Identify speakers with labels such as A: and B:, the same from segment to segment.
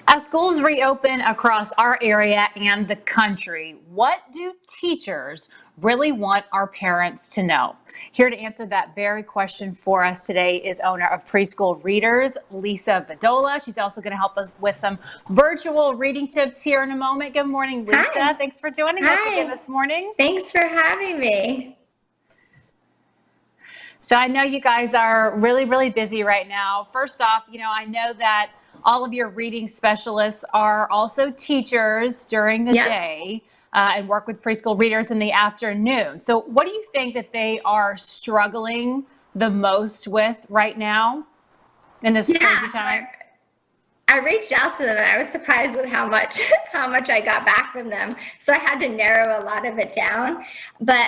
A: As schools reopen across our area and the country, what do teachers really want our parents to know? Here to answer that very question for us today is owner of Preschool Readers, Lisa Bedolla. She's also going to help us with some virtual reading tips here in a moment. Good morning, Lisa.
B: Hi.
A: Thanks for joining us again this morning.
B: Thanks for having me.
A: So I know you guys are really busy right now. First off, I know that all of your reading specialists are also teachers during the day and work with preschool readers in the afternoon. So what do you think that they are struggling the most with right now in this crazy time?
B: I reached out to them and I was surprised with how much I got back from them. So I had to narrow a lot of it down. But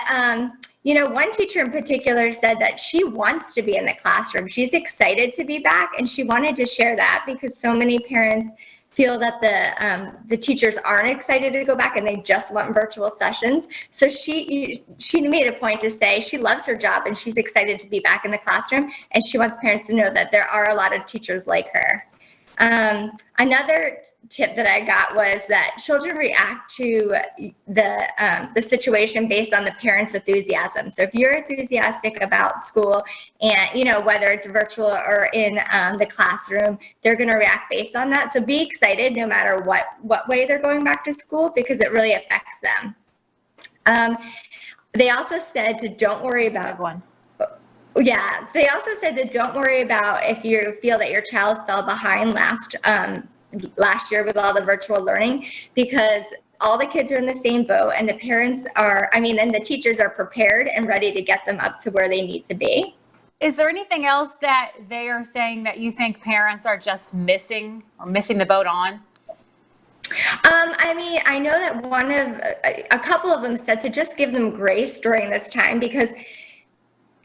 B: one teacher in particular said that she wants to be in the classroom. She's excited to be back, and she wanted to share that because so many parents feel that the teachers aren't excited to go back and they just want virtual sessions. So she made a point to say she loves her job and she's excited to be back in the classroom, and she wants parents to know that there are a lot of teachers like her. Another tip that I got was that children react to the situation based on the parents' enthusiasm. So if you're enthusiastic about school and, whether it's virtual or in the classroom, they're going to react based on that. So be excited no matter what way they're going back to school, because it really affects them. They also said to don't worry about one. Yeah, so they also said that don't worry about if you feel that your child fell behind last year with all the virtual learning, because all the kids are in the same boat, and the parents and the teachers are prepared and ready to get them up to where they need to be.
A: Is there anything else that they are saying that you think parents are just missing the boat on?
B: I know that a couple of them said to just give them grace during this time, because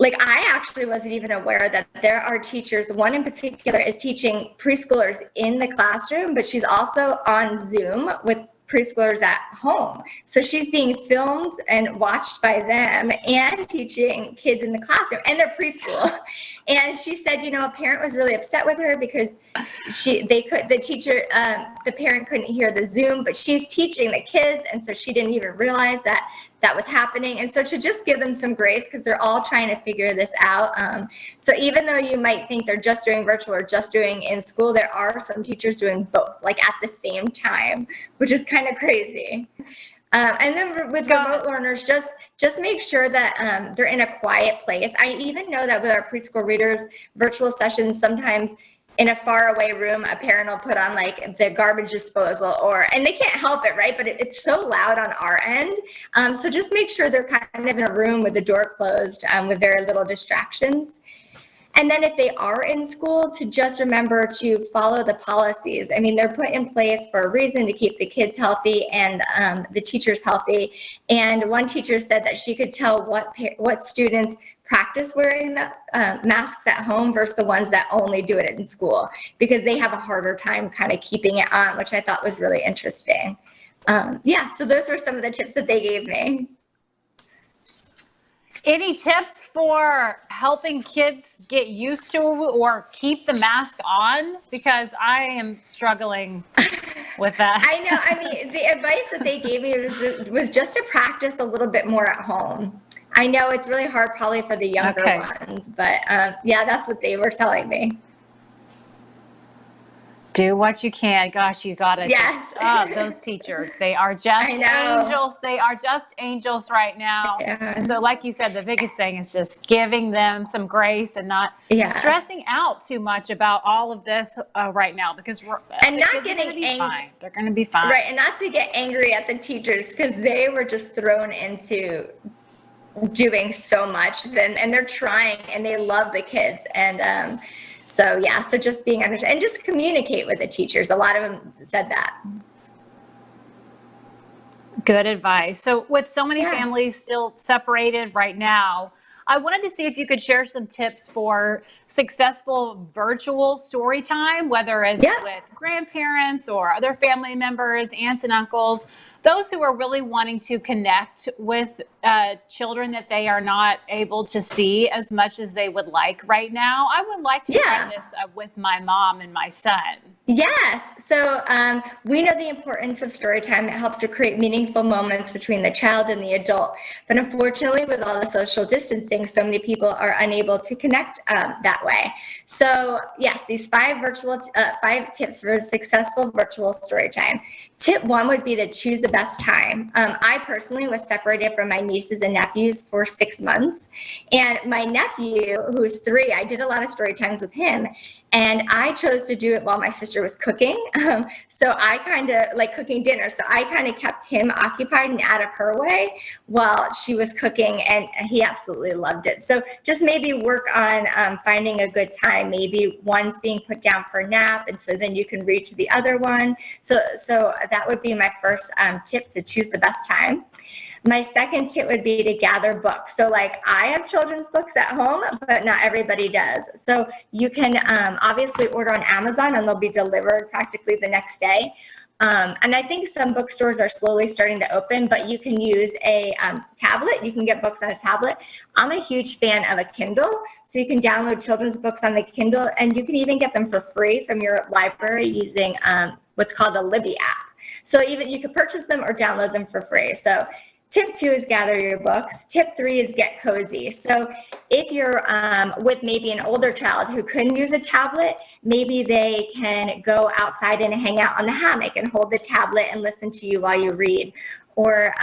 B: I actually wasn't even aware that there are teachers. One in particular is teaching preschoolers in the classroom, but she's also on Zoom with preschoolers at home. So she's being filmed and watched by them and teaching kids in the classroom, and they're preschool. And she said, a parent was really upset with her because the parent couldn't hear the Zoom, but she's teaching the kids, and so she didn't even realize that was happening. And so to just give them some grace, because they're all trying to figure this out. So even though you might think they're just doing virtual or just doing in school, there are some teachers doing both, at the same time, which is kind of crazy. And then with remote learners, just make sure that they're in a quiet place. I even know that with our preschool readers, virtual sessions, sometimes in a faraway room, a parent will put on the garbage disposal, and they can't help it, right? But it's so loud on our end. So just make sure they're kind of in a room with the door closed with very little distractions. And then if they are in school, to just remember to follow the policies. They're put in place for a reason, to keep the kids healthy and the teachers healthy. And one teacher said that she could tell what students practice wearing the masks at home versus the ones that only do it in school, because they have a harder time kind of keeping it on, which I thought was really interesting. So those were some of the tips that they gave me.
A: Any tips for helping kids get used to or keep the mask on? Because I am struggling with that.
B: I know. The advice that they gave me was just to practice a little bit more at home. I know it's really hard probably for the younger ones, but that's what they were telling me.
A: Do what you can. Gosh, you got to just, those teachers, they are just angels. They are just angels right now. Yeah. And so like you said, the biggest thing is just giving them some grace and not stressing out too much about all of this right now, because not getting angry. They're going to be fine.
B: Right. And not to get angry at the teachers, because they were just thrown into doing so much, and they're trying, and they love the kids. And, so just being understanding and just communicate with the teachers. A lot of them said that.
A: Good advice. So with so many families still separated right now, I wanted to see if you could share some tips for successful virtual story time, whether it's with grandparents or other family members, aunts and uncles, those who are really wanting to connect with children that they are not able to see as much as they would like right now. I would like to try this with my mom and my son.
B: Yes. So we know the importance of story time. It helps to create meaningful moments between the child and the adult. But unfortunately, with all the social distancing, so many people are unable to connect that way. So yes, these five tips for successful virtual story time. Tip one would be to choose the best time. I personally was separated from my nieces and nephews for 6 months. And my nephew, who's 3, I did a lot of story times with him. And I chose to do it while my sister was cooking. So I kind of like cooking dinner. So I kind of kept him occupied and out of her way while she was cooking. And he absolutely loved it. So just maybe work on finding a good time. Maybe one's being put down for a nap. And so then you can read to the other one. So that would be my first tip, to choose the best time. My second tip would be to gather books. So like I have children's books at home, but not everybody does. So you can obviously order on Amazon and they'll be delivered practically the next day. And I think some bookstores are slowly starting to open, but you can use a tablet. You can get books on a tablet. I'm a huge fan of a Kindle. So you can download children's books on the Kindle, and you can even get them for free from your library using what's called a Libby app. So even you can purchase them or download them for free. So tip 2 is gather your books. Tip 3 is get cozy. So if you're with maybe an older child who couldn't use a tablet, maybe they can go outside and hang out on the hammock and hold the tablet and listen to you while you read. Or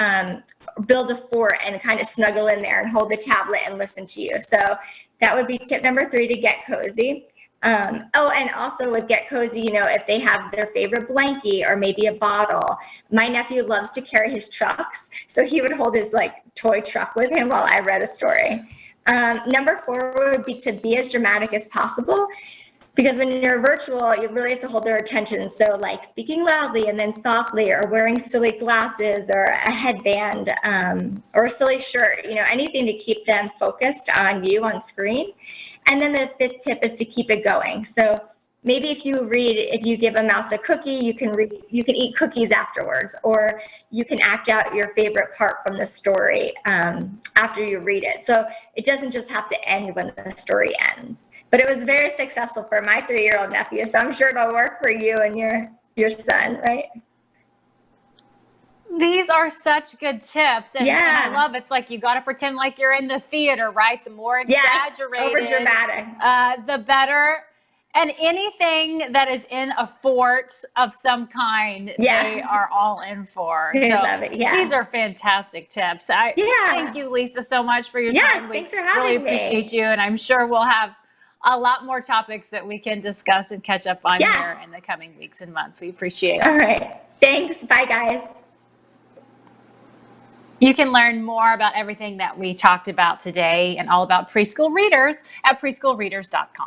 B: build a fort and kind of snuggle in there and hold the tablet and listen to you. So that would be tip number 3, to get cozy. And also with Get Cozy, if they have their favorite blankie or maybe a bottle. My nephew loves to carry his trucks, so he would hold his toy truck with him while I read a story. Number 4 would be to be as dramatic as possible, because when you're virtual, you really have to hold their attention. So like speaking loudly and then softly, or wearing silly glasses or a headband, or a silly shirt, anything to keep them focused on you on screen. And then the 5th tip is to keep it going. So maybe if you give a mouse a cookie, you can eat cookies afterwards, or you can act out your favorite part from the story after you read it. So it doesn't just have to end when the story ends. But it was very successful for my 3-year-old nephew, so I'm sure it'll work for you and your son, right?
A: These are such good tips. And I love it's like you got to pretend like you're in the theater, right? The more exaggerated,
B: over dramatic,
A: the better. And anything that is in a fort of some kind, they are all in for.
B: I love it. Yeah.
A: These are fantastic tips. Thank you, Lisa, so much for your time.
B: Thanks for having
A: me. Really appreciate you. And I'm sure we'll have a lot more topics that we can discuss and catch up on here in the coming weeks and months. We appreciate it.
B: All right. Thanks. Bye, guys.
A: You can learn more about everything that we talked about today and all about preschool readers at preschoolreaders.com.